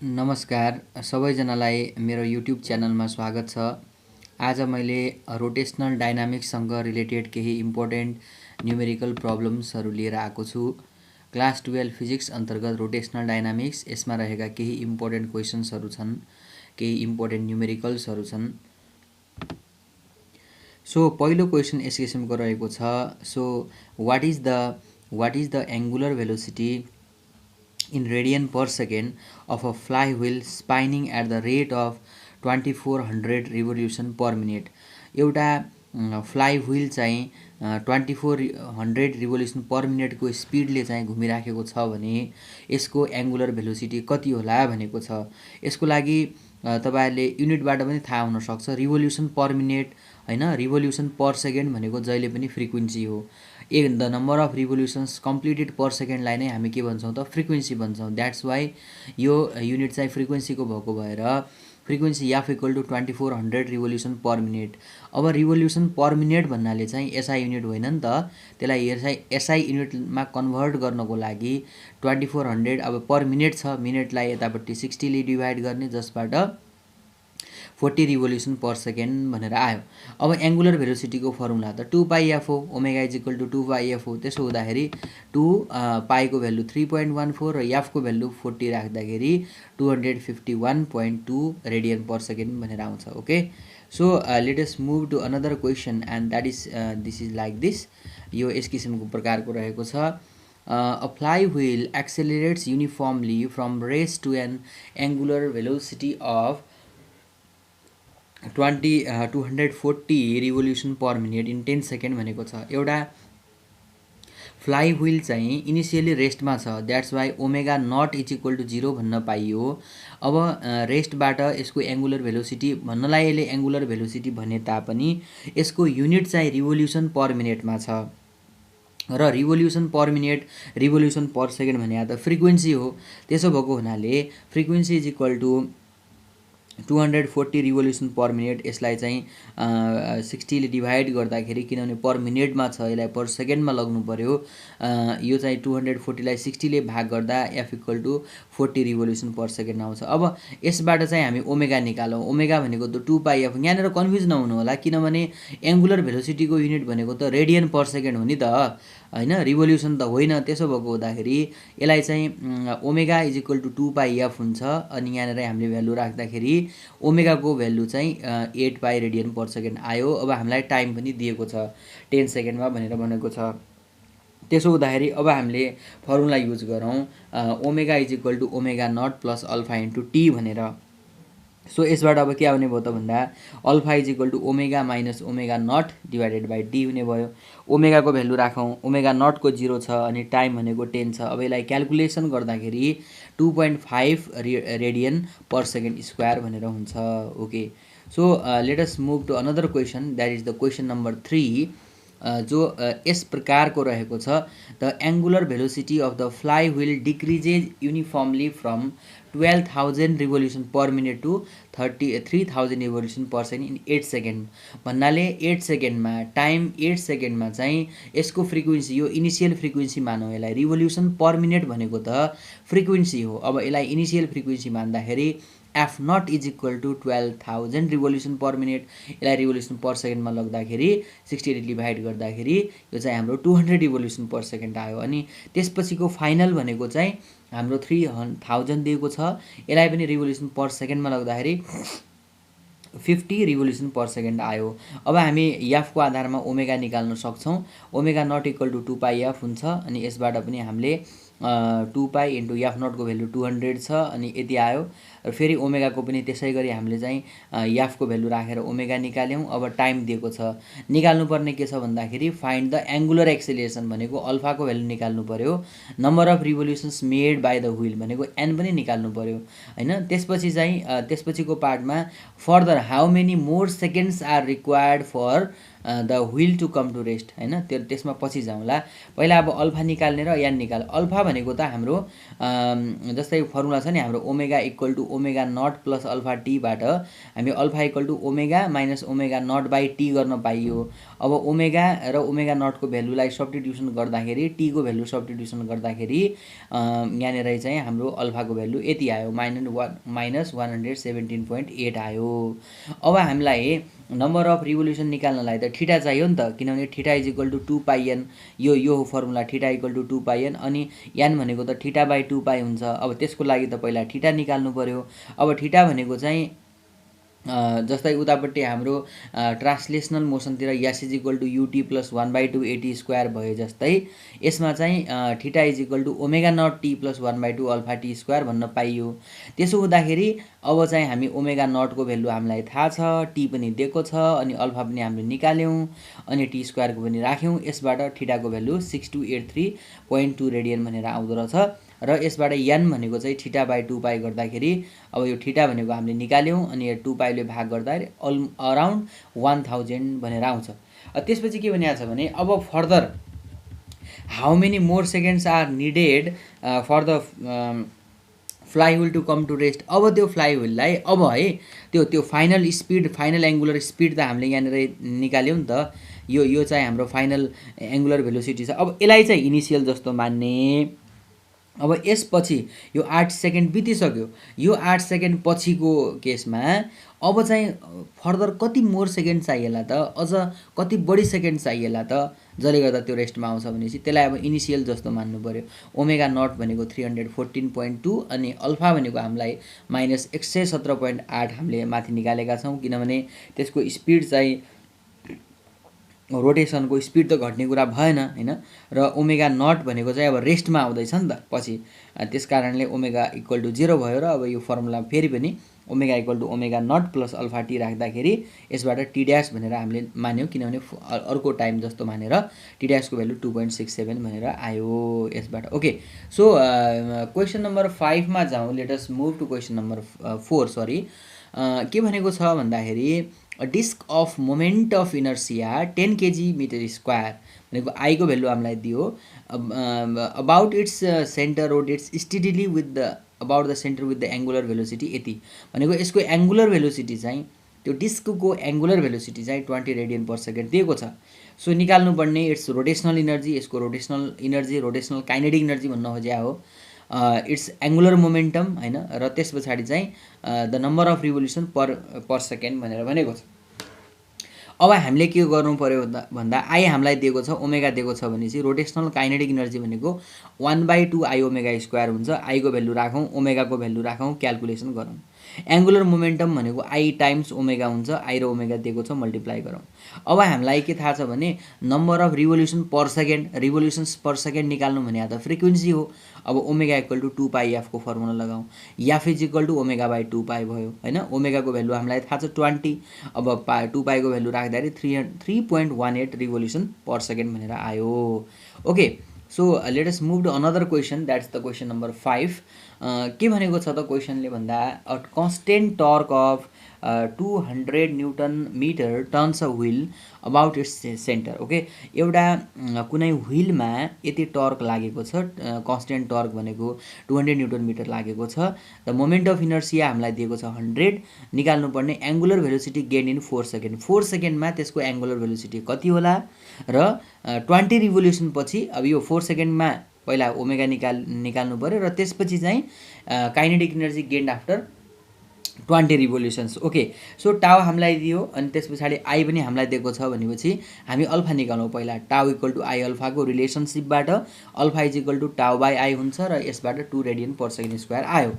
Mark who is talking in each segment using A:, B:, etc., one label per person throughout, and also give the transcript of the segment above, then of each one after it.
A: नमस्कार सबैजनालाई मेरो युट्युब च्यानलमा स्वागत छ। आज मैले रोटेसनल डाइनामिक्ससँग रिलेटेड केही इम्पोर्टेन्ट न्युमेरिकल प्रब्लम्सहरू लिएर आएको छु। क्लास 12 फिजिक्स अन्तर्गत रोटेसनल डाइनामिक्स, यसमा रहेका केही इम्पोर्टेन्ट क्वेसन्सहरू छन्, केही इम्पोर्टेन्ट न्युमेरिकल्सहरू छन्। सो पहिलो क्वेसन यस किसिमको रहेको छ। So what is the angular velocity in radian per second of a flywheel spinning at the rate of 2400 revolution per minute। एउटा फ्लाइव्हिल चाहिँ 2400 रिभोल्युसन पर मिनटको स्पिडले चाहिँ घुमिराखेको छ भने यसको एङ्गुलर भेलोसिटी कति होला भनेको छ। यसको लागि तपाईहरुले युनिटबाट पनि थाहा हुन सक्छ। रिभोल्युसन पर मिनेट हैन, रिभोल्युसन पर सेकेन्ड भनेको जहिले पनि फ्रिक्वेन्सी हो। The number of revolutions completed per सेकेन्डलाई नै हामी के भन्छौँ त, फ्रिक्वेन्सी भन्छौँ। द्याट्स वाइ यो युनिट चाहिँ फ्रिक्वेन्सीको भएको भएर frequency F equal to 2400 revolution per minute. अब रिभोल्युसन पर मिनेट भन्नाले चाहिँ एसआई युनिट होइन नि त। त्यसलाई एसआई युनिटमा कन्भर्ट गर्नको लागि 2400 अब पर मिनेट छ, मिनेटलाई यतापट्टि 60 ले डिभाइड गर्ने, जसबाट 40 रिभोल्युसन पर सेकेन्ड भनेर आयो। अब एङ्गुलर भेलोसिटीको फर्मुला त 2 पाई एफ हो, omega is equal to 2 pi F हो। त्यसो हुँदाखेरि 2 पाईको भ्यालु 3.14 र एफको भ्यालु 40 राख्दाखेरि 251.2 रेडियन पर सेकेन्ड भनेर आउँछ। Okay, so let us move to another question and that is this is like this. यो यस किसिमको प्रकारको रहेको छ। A flywheel accelerates uniformly from rest to an angular velocity of 240 revolution per minute in 10 second भनेको छ। एउटा flywheel चाहिँ इनिसियली रेस्टमा छ, that's why omega naught is equal to 0 भन्न पाइयो। अब रेस्टबाट यसको एङ्गुलर भेलोसिटी भन्नलाई यसले एङ्गुलर भेलोसिटी भने तापनि यसको युनिट चाहिँ रिभोल्युसन पर मिनेटमा छ र revolution per minute revolution per second भने त फ्रिक्वेन्सी हो। त्यसो भएको हुनाले frequency is equal to 240 revolution per minute. यसलाई चाहिँ 60 ले डिभाइड गर्दाखेरि, किनभने पर मिनेटमा छ, यसलाई पर सेकेन्डमा लग्नु पर्यो। यो चाहिँ 240 लाई 60 ले भाग गर्दा F equal to 40 revolution per second आउँछ। अब यसबाट चाहिँ हामी ओमेगा निकालौँ। ओमेगा भनेको त 2 पाई एफ। यहाँनिर कन्फ्युज नहुनु होला, किनभने एङ्गुलर भेलोसिटीको युनिट भनेको त रेडियन पर सेकेन्ड हो नि त, हैन, रिभोल्युसन त होइन। त्यसो भएको हुँदाखेरि यसलाई चाहिँ omega is equal to 2 pi F हुन्छ। अनि यहाँनिर हामीले भ्यालु राख्दाखेरि ओमेगाको भ्यालु चाहिँ 8 पाई रेडियन पर सेकेन्ड आयो। अब हामीलाई टाइम पनि दिएको छ 10 सेकेन्डमा भनेर भनेको छ। त्यसो हुँदाखेरि अब हामीले फर्मुला युज गरौँ, omega is equal to omega not plus alpha into T भनेर। सो यसबाट अब के आउने भयो त भन्दा alpha is equal to omega minus omega naught divided by D हुने भयो। ओमेगाको भ्यालु राखौँ, ओमेगा नटको 0 छ अनि टाइम भनेको 10 छ। अब यसलाई क्यालकुलेसन गर्दाखेरि 2.5 रेडियन पर सेकेन्ड स्क्वायर भनेर हुन्छ। Okay, so let us move to another question, that is the question number 3, जो यस प्रकारको रहेको छ। The angular velocity of the flywheel decreases uniformly from 12,000 revolution per minute to 33,000 revolution per second in 8 second भन्नाले 8 सेकेन्डमा time 8 सेकेन्डमा चाहिँ यसको फ्रिक्वेन्सी, यो इनिसियल फ्रिक्वेन्सी मानौँ यसलाई, रिभोल्युसन पर मिनट भनेको त फ्रिक्वेन्सी हो। अब यसलाई इनिसियल फ्रिक्वेन्सी मान्दाखेरि f nought is equal to 12,000 revolution per minute. यसलाई रिभोल्युसन पर सेकेन्डमा लग्दाखेरि 60 ले डिभाइड गर्दाखेरि यो चाहिँ हाम्रो 200 रिभोल्युसन पर सेकेन्ड आयो। अनि त्यसपछिको फाइनल भनेको चाहिँ हाम्रो 3000 दिएको छ। यसलाई पनि रिभोल्युसन पर सेकेन्डमा लग्दाखेरि 50 रिभोल्युसन पर सेकेन्ड आयो। अब हामी एफको आधारमा ओमेगा निकाल्न सक्छौँ। Omega naught equal to 2 pi F हुन्छ। अनि यसबाट पनि हामीले 2 पाई इन्टु एफ नटको भ्यालु 200 छ अनि यति आयो। र फेरि ओमेगाको पनि त्यसै गरी हामीले चाहिँ एफको भ्यालु राखेर ओमेगा निकाल्यौँ। अब टाइम दिएको छ, निकाल्नुपर्ने के छ भन्दाखेरि फाइन्ड द एङ्गुलर एक्सेलरेसन भनेको अल्फाको भ्यालु निकाल्नु पर्यो। Number of revolutions made by the wheel भनेको एन पनि निकाल्नु पर्यो, हैन। त्यसपछि चाहिँ त्यसपछिको पार्टमा further how many more seconds are required for the wheel to come to rest हैन। त्यसमा पछि जाउँला। पहिला अब अल्फा निकाल्ने र यान निकाल। अल्फा भनेको त हाम्रो जस्तै फर्मुला छ नि हाम्रो omega equal to omega not plus alpha टीबाट हामी alpha equal to omega minus omega nought by t गर्न पाइयो। अब ओमेगा र ओमेगा नटको भ्यालुलाई सब्स्टिट्युसन गर्दाखेरि टीको भ्यालु सब्स्टिट्युसन गर्दाखेरि यहाँनिर चाहिँ हाम्रो अल्फाको भ्यालु यति आयो माइनस 117.8 आयो। अब हामीलाई नम्बर अफ रिभोल्युसन निकाल्नलाई त थीटा चाहियो नि त, किनभने theta is equal to 2πn। यो formula theta equal to 2πn अनि यान भनेको त थीटा बाई 2π हुन्छ। अब त्यसको लागि त पहिला थीटा निकाल्नु पर्यो। अब थीटा भनेको चाहिँ जस्तै उतापट्टि हाम्रो ट्रान्सलेसनल मोसनतिर s is equal to u t plus 1/2 a t square भयो जस्तै यसमा चाहिँ theta is equal to omega nought t plus 1/2 alpha t square भन्न पाइयो। त्यसो हुँदाखेरि अब चाहिँ हामी ओमेगा नटको भ्यालु हामीलाई थाहा छ, टी पनि दिएको छ अनि अल्फा पनि हामीले निकाल्यौँ अनि टी स्क्वायरको पनि राख्यौँ। यसबाट थीटाको भ्यालु 6283.2 रेडियन भनेर आउँदो रहेछ। र यसबाट यान भनेको चाहिँ थीटा बाई 2π गर्दाखेरि अब यो थीटा भनेको हामीले निकाल्यौँ अनि यो 2πले भाग गर्दाखेरि अराउन्ड 1000 भनेर आउँछ। त्यसपछि के भनिएको छ भने अब further how many more seconds are needed for the flywheel to come to rest. अब त्यो फ्लाइ व्हिललाई अब है त्यो final speed final angular speed त हामीले यहाँनिर निकाल्यौँ नि त। यो चाहिँ हाम्रो फाइनल एङ्गुलर भेलोसिटी छ। अब यसलाई चाहिँ इनिसियल जस्तो मान्ने। अब यसपछि यो 8 सेकेन्ड बितिसक्यो। यो 8 सेकेन्ड पछिको केसमा अब चाहिँ फर्दर कति मोर सेकेन्ड चाहिएला त, अझ कति बढी सेकेन्ड चाहिएला त, जसले गर्दा त्यो रेस्टमा आउँछ भनेपछि त्यसलाई अब इनिसियल जस्तो मान्नु पर्यो। ओमेगा नट भनेको 314.2 अनि अल्फा भनेको हामीलाई माइनस 117.8 हामीले माथि निकालेका छौँ, किनभने त्यसको स्पिड चाहिँ रोटेसनको स्पिड त घट्ने कुरा भएन हैन। र ओमेगा नट भनेको चाहिँ अब रेस्टमा आउँदैछ नि त पछि, त्यस कारणले ओमेगा इक्वल टु 0 भयो। र अब यो फर्मुला फेरि पनि omega equal to omega not plus alpha T राख्दाखेरि यसबाट टी ड्यास भनेर हामीले मान्यौँ, किनभने अर्को टाइम जस्तो मानेर टी ड्यासको भ्यालु 2.67 भनेर आयो यसबाट। ओके, सो क्वेसन नम्बर 5 मा जाउँ। Let us move to question number 4। Sorry, के भनेको छ भन्दाखेरि a disc of moment of inertia 10 kg metre square भनेको आईको भ्यालु हामीलाई दियो। About its centre rotates steadily with the about the centre with the angular velocity यति भनेको यसको एङ्गुलर भेलोसिटी चाहिँ त्यो डिस्कको एङ्गुलर भेलोसिटी चाहिँ 20 रेडियन पर सेकेन्ड दिएको छ। सो निकाल्नुपर्ने इट्स रोटेसनल इनर्जी, यसको rotational energy rotational kinetic energy भन्न खोजेको हो, इट्स एङ्गुलर मोमेन्टम हैन। र त्यस पछाडि चाहिँ the number of revolution per second भनेर भनेको छ। अब हामीले के गर्नु पर्यो भन्दा आई हामीलाई दिएको छ, ओमेगा दिएको छ भनेपछि रोटेसनल काइनेटिक इनर्जी भनेको 1/2 आई ओमेगा स्क्वायर हुन्छ। आईको भ्यालु राखौँ, ओमेगाको भ्यालु राखौँ, क्यालकुलेसन गरौँ। एङ्गुलर मोमेन्टम भनेको आई टाइम्स ओमेगा हुन्छ। आई र ओमेगा दिएको छ, मल्टिप्लाई गरौँ। अब हामीलाई के थाहा छ भने number of revolution per second, रिभोल्युसन्स per second निकाल्नु भने त फ्रिक्वेन्सी हो। अब ओमेगा इक्वल टु 2πf को फर्मुला लगाउँ। F is equal to omega by 2π भयो हैन। ओमेगाको भ्यालु हामीलाई थाहा छ 20। अब 2π को भ्यालु राख्दाखेरि 3.18 रिभोल्युसन पर सेकेन्ड भनेर आयो। Okay, so let us move to another question, that's the question number 5। के भनेको छ त क्वेसनले भन्दा a constant torque of 200 newton metre turns a wheel about its centre. Okay, एउटा कुनै व्हिलमा यति टर्क लागेको छ, कन्स्टेन्ट टर्क भनेको 200 न्युटन मिटर लागेको छ। द मोमेन्ट अफ इनर्सिया हामीलाई दिएको छ 100। निकाल्नुपर्ने angular velocity gain in 4 second. 4 सेकेन्डमा त्यसको एङ्गुलर भेलोसिटी कति होला र 20 रिभोल्युसन पछि अब यो 4 सेकेन्डमा पहिला ओमेगा निकाल्नु पर्यो र त्यसपछि चाहिँ kinetic energy gained after 20 रिभोल्युसन्स। Okay, so टाउ हामीलाई दियो अनि त्यस पछाडि आई पनि हामीलाई दिएको छ भनेपछि हामी अल्फा निकालौँ। पहिला टाउ इक्वल टु आई अल्फाको रिलेसनसिपबाट alpha is equal to tau by I हुन्छ र यसबाट 2 रेडियन पर सेकेन्ड स्क्वायर आयो।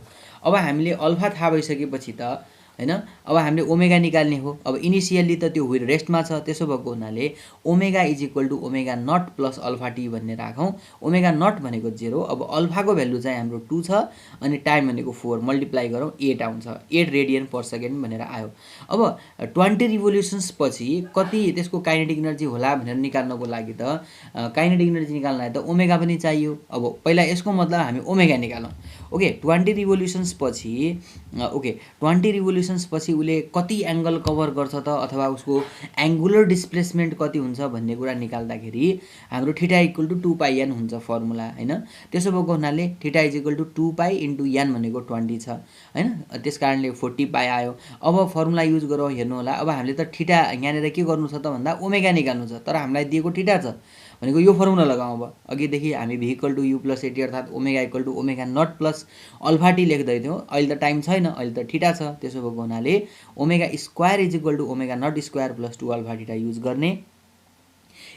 A: अब हामीले अल्फा थाहा भइसकेपछि त हैन अब हामीले ओमेगा निकाल्ने हो। अब इनिसियली त त्यो व्हिल रेस्टमा छ, त्यसो भएको हुनाले omega is equal to omega not plus alpha T भन्ने राखौँ। ओमेगा नट भनेको 0, अब अल्फाको भ्यालु चाहिँ हाम्रो 2 छ अनि टाइम भनेको 4, मल्टिप्लाई गरौँ 8 आउँछ। 8 रेडियन पर सेकेन्ड भनेर आयो। अब 20 रिभोल्युसन्स पछि कति त्यसको काइनेटिक इनर्जी होला भनेर निकाल्नको लागि त काइनेटिक इनर्जी निकाल्नलाई त ओमेगा पनि चाहियो। अब पहिला यसको मतलब हामी ओमेगा निकालौँ। ओके, 20 रिभोल्युसन्स पछि ओके 20 रिभोल्युसन इक्वेसन्स पछि उसले कति एङ्गल कभर गर्छ त अथवा उसको एङ्गुलर डिस्प्लेसमेन्ट कति हुन्छ भन्ने कुरा निकाल्दाखेरि हाम्रो थीटा इक्वल टु 2πn हुन्छ फर्मुला हैन। त्यसो भएको हुनाले theta is equal to 2π into n भनेको 20 छ हैन। त्यस कारणले 40π आयो। अब फर्मुला युज गरौँ, हेर्नु होला। अब हामीले त थीटा यहाँनिर के गर्नु छ त भन्दा ओमेगा निकाल्नु छ, तर हामीलाई दिएको थीटा छ भनेको यो फर्मुला लगाउँ। अब अघिदेखि हामी v equal to u plus a t अर्थात् omega equal to omega not plus alpha t लेख्दै थियौँ। अहिले त टाइम छैन, अहिले त थीटा छ। त्यसो भएको हुनाले omega square is equal to omega naught square plus 2 alpha theta use गर्ने।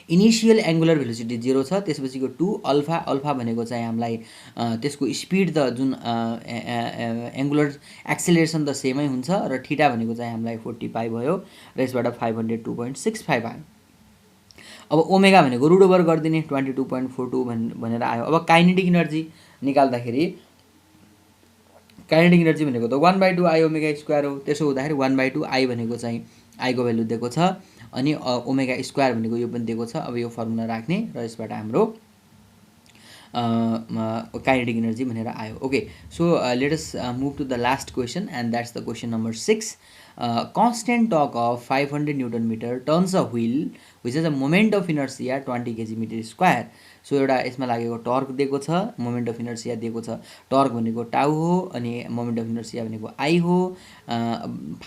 A: इनिसियल एङ्गुलर भेलोसिटी 0 छ, त्यसपछिको 2 अल्फा, अल्फा भनेको चाहिँ हामीलाई त्यसको स्पिड त जुन एङ्गुलर एक्सेलरेसन त सेमै हुन्छ र थीटा भनेको चाहिँ हामीलाई 40π भयो र यसबाट 502.65 आयो। अब ओमेगा भनेको रुट ओभर गरिदिने 22.42 भनेर आयो। अब काइनेटिक इनर्जी निकाल्दाखेरि काइनेटिक इनर्जी भनेको त 1/2 आई ओमेगा स्क्वायर हो। त्यसो हुँदाखेरि 1/2 आई भनेको चाहिँ आईको भ्यालु दिएको छ अनि ओमेगा स्क्वायर भनेको यो पनि दिएको छ। अब यो फर्मुला राख्ने र यसबाट हाम्रो काइनेटिक इनर्जी भनेर आयो। Okay, so let us move to the last question and that's the question number 6। constant torque of 500 Newton meter turns a wheel which has a moment of inertia 20 kg meter square। So एउटा यसमा लागेको torque दिएको छ, moment of inertia दिएको छ। Torque भनेको टाउ हो अनि मोमेन्ट अफ इनर्सिया भनेको आई हो।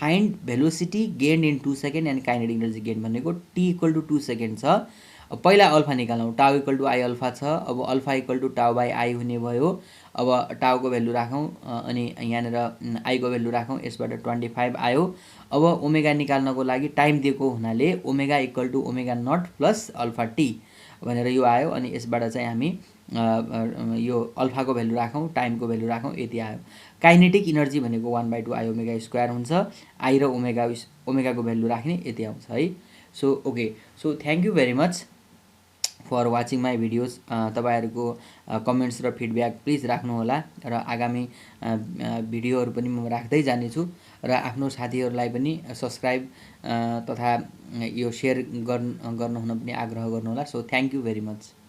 A: Find velocity gain in 2 second and kinetic energy gain भनेको टी इक्वल टु 2 सेकेन्ड छ। पहिला अल्फा निकालौँ, टाउ इक्वल टु आई अल्फा छ। अब alpha equal to tau by I हुने भयो। अब टाउको भ्यालु राखौँ अनि यहाँनिर आईको भ्यालु राखौँ, यसबाट 25 आयो। अब ओमेगा निकाल्नको लागि टाइम दिएको हुनाले omega equal to omega not plus alpha T भनेर यो आयो। अनि यसबाट चाहिँ हामी यो अल्फाको भ्यालु राखौँ, टाइमको भ्यालु राखौँ, यति आयो। काइनेटिक इनर्जी भनेको 1/2 आई ओमेगा स्क्वायर हुन्छ। आई र ओमेगाको भ्यालु राख्ने, यति आउँछ है। So okay, so thank you very much for watching my videos. तपाईँहरूको कमेन्ट्स र फिडब्याक प्लिज राख्नुहोला र आगामी भिडियोहरू पनि म राख्दै जानेछु र आफ्नो साथीहरूलाई पनि सब्सक्राइब तथा यो सेयर गर्न हुन पनि आग्रह गर्नुहोला। So thank you very much.